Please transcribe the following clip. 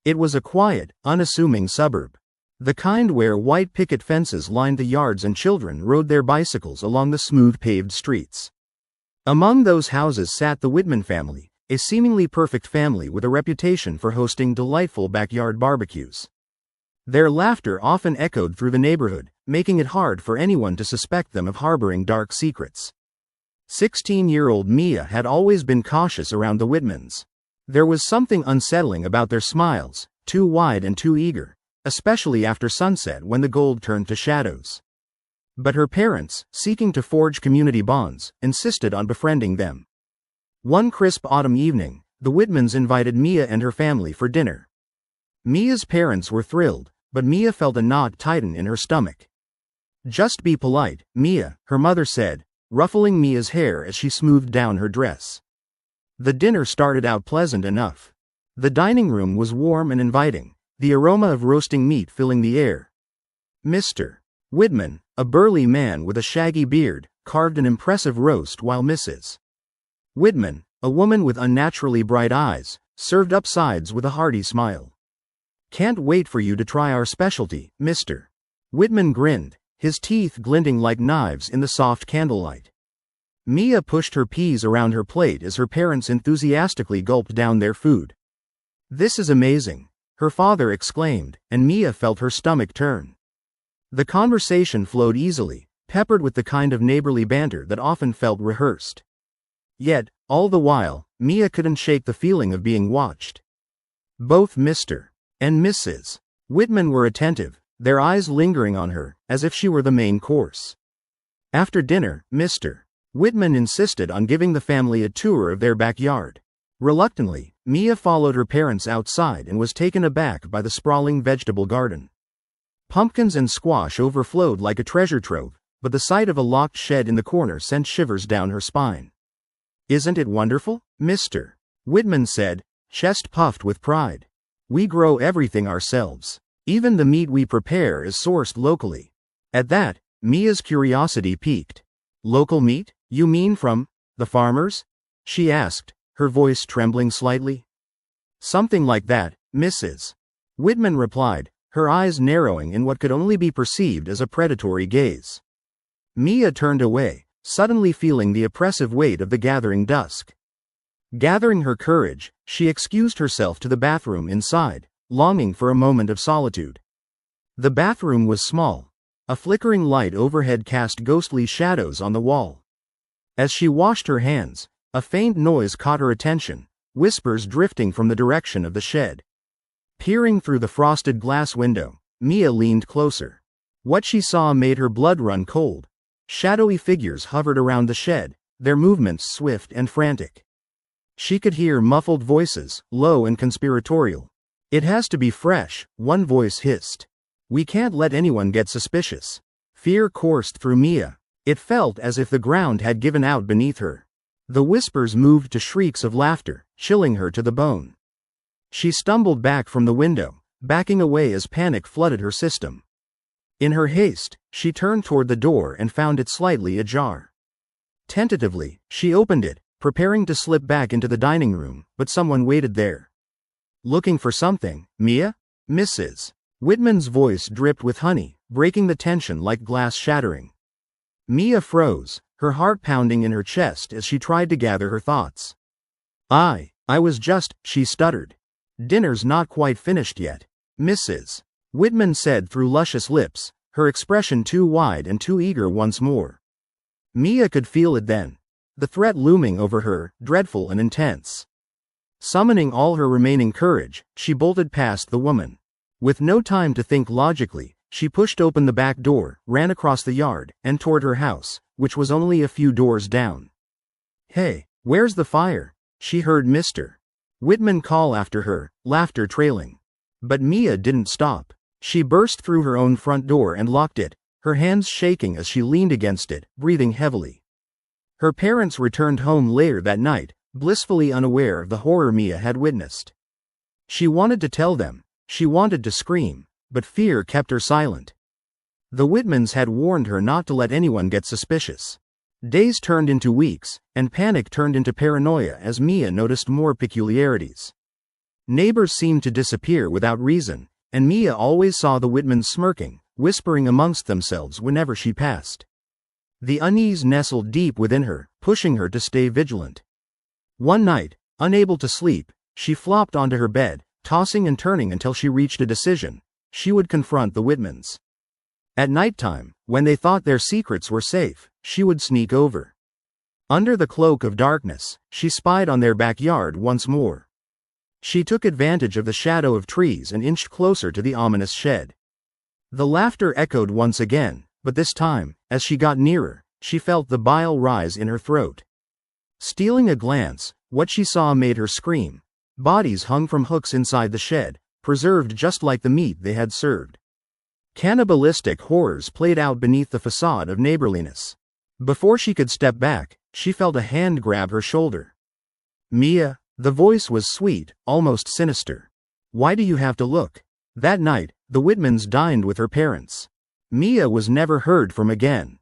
It was a quiet, unassuming suburb. The kind where white picket fences lined the yards and children rode their bicycles along the smooth paved streets. Among those houses sat the Whitman family, a seemingly perfect family with a reputation for hosting delightful backyard barbecues. Their laughter often echoed through the neighborhood, making it hard for anyone to suspect them of harboring dark secrets. 16-year-old Mia had always been cautious around the Whitmans. There was something unsettling about their smiles, too wide and too eager, especially after sunset when the gold turned to shadows. But her parents, seeking to forge community bonds, insisted on befriending them. One crisp autumn evening, the Whitmans invited Mia and her family for dinner. Mia's parents were thrilled, but Mia felt a knot tighten in her stomach. "Just be polite, Mia," her mother said, ruffling Mia's hair as she smoothed down her dress. The dinner started out pleasant enough. The dining room was warm and inviting, the aroma of roasting meat filling the air. Mr. Whitman, a burly man with a shaggy beard, carved an impressive roast while Mrs. Whitman, a woman with unnaturally bright eyes, served up sides with a hearty smile. "Can't wait for you to try our specialty, Mr. Whitman grinned, his teeth glinting like knives in the soft candlelight. Mia pushed her peas around her plate as her parents enthusiastically gulped down their food. "This is amazing," her father exclaimed, and Mia felt her stomach turn. The conversation flowed easily, peppered with the kind of neighborly banter that often felt rehearsed. Yet, all the while, Mia couldn't shake the feeling of being watched. Both Mr. and Mrs. Whitman were attentive, their eyes lingering on her, as if she were the main course. After dinner, Mr. Whitman insisted on giving the family a tour of their backyard. Reluctantly, Mia followed her parents outside and was taken aback by the sprawling vegetable garden. Pumpkins and squash overflowed like a treasure trove, but the sight of a locked shed in the corner sent shivers down her spine. "Isn't it wonderful?" Mr. Whitman said, chest puffed with pride. "We grow everything ourselves. Even the meat we prepare is sourced locally." At that, Mia's curiosity piqued. "Local meat? You mean from the farmers?" she asked, her voice trembling slightly. "Something like that, Mrs. Whitman replied, her eyes narrowing in what could only be perceived as a predatory gaze. Mia turned away, suddenly feeling the oppressive weight of the gathering dusk. Gathering her courage, she excused herself to the bathroom inside, longing for a moment of solitude. The bathroom was small. A flickering light overhead cast ghostly shadows on the wall. As she washed her hands, a faint noise caught her attention, whispers drifting from the direction of the shed. Peering through the frosted glass window, Mia leaned closer. What she saw made her blood run cold. Shadowy figures hovered around the shed, their movements swift and frantic. She could hear muffled voices, low and conspiratorial. "It has to be fresh," one voice hissed. "We can't let anyone get suspicious." Fear coursed through Mia. It felt as if the ground had given out beneath her. The whispers moved to shrieks of laughter, chilling her to the bone. She stumbled back from the window, backing away as panic flooded her system. In her haste, she turned toward the door and found it slightly ajar. Tentatively, she opened it, preparing to slip back into the dining room, but someone waited there. "Looking for something, Mia?" Mrs. Whitman's voice dripped with honey, breaking the tension like glass shattering. Mia froze, her heart pounding in her chest as she tried to gather her thoughts. I was just," she stuttered. "Dinner's not quite finished yet," Mrs. Whitman said through luscious lips, her expression too wide and too eager once more. Mia could feel it then. The threat looming over her, dreadful and intense. Summoning all her remaining courage, she bolted past the woman. With no time to think logically, she pushed open the back door, ran across the yard, and toward her house, which was only a few doors down. "Hey, where's the fire?" she heard Mr. Whitman call after her, laughter trailing. But Mia didn't stop. She burst through her own front door and locked it, her hands shaking as she leaned against it, breathing heavily. Her parents returned home later that night, blissfully unaware of the horror Mia had witnessed. She wanted to tell them, she wanted to scream, but fear kept her silent. The Whitmans had warned her not to let anyone get suspicious. Days turned into weeks, and panic turned into paranoia as Mia noticed more peculiarities. Neighbors seemed to disappear without reason, and Mia always saw the Whitmans smirking, whispering amongst themselves whenever she passed. The unease nestled deep within her, pushing her to stay vigilant. One night, unable to sleep, she flopped onto her bed, tossing and turning until she reached a decision: she would confront the Whitmans. At nighttime, when they thought their secrets were safe, she would sneak over. Under the cloak of darkness, she spied on their backyard once more. She took advantage of the shadow of trees and inched closer to the ominous shed. The laughter echoed once again, but this time, as she got nearer, she felt the bile rise in her throat. Stealing a glance, what she saw made her scream. Bodies hung from hooks inside the shed, preserved just like the meat they had served. Cannibalistic horrors played out beneath the facade of neighborliness. Before she could step back, she felt a hand grab her shoulder. "Mia," the voice was sweet, almost sinister. "Why do you have to look?" That night, the Whitmans dined with her parents. Mia was never heard from again.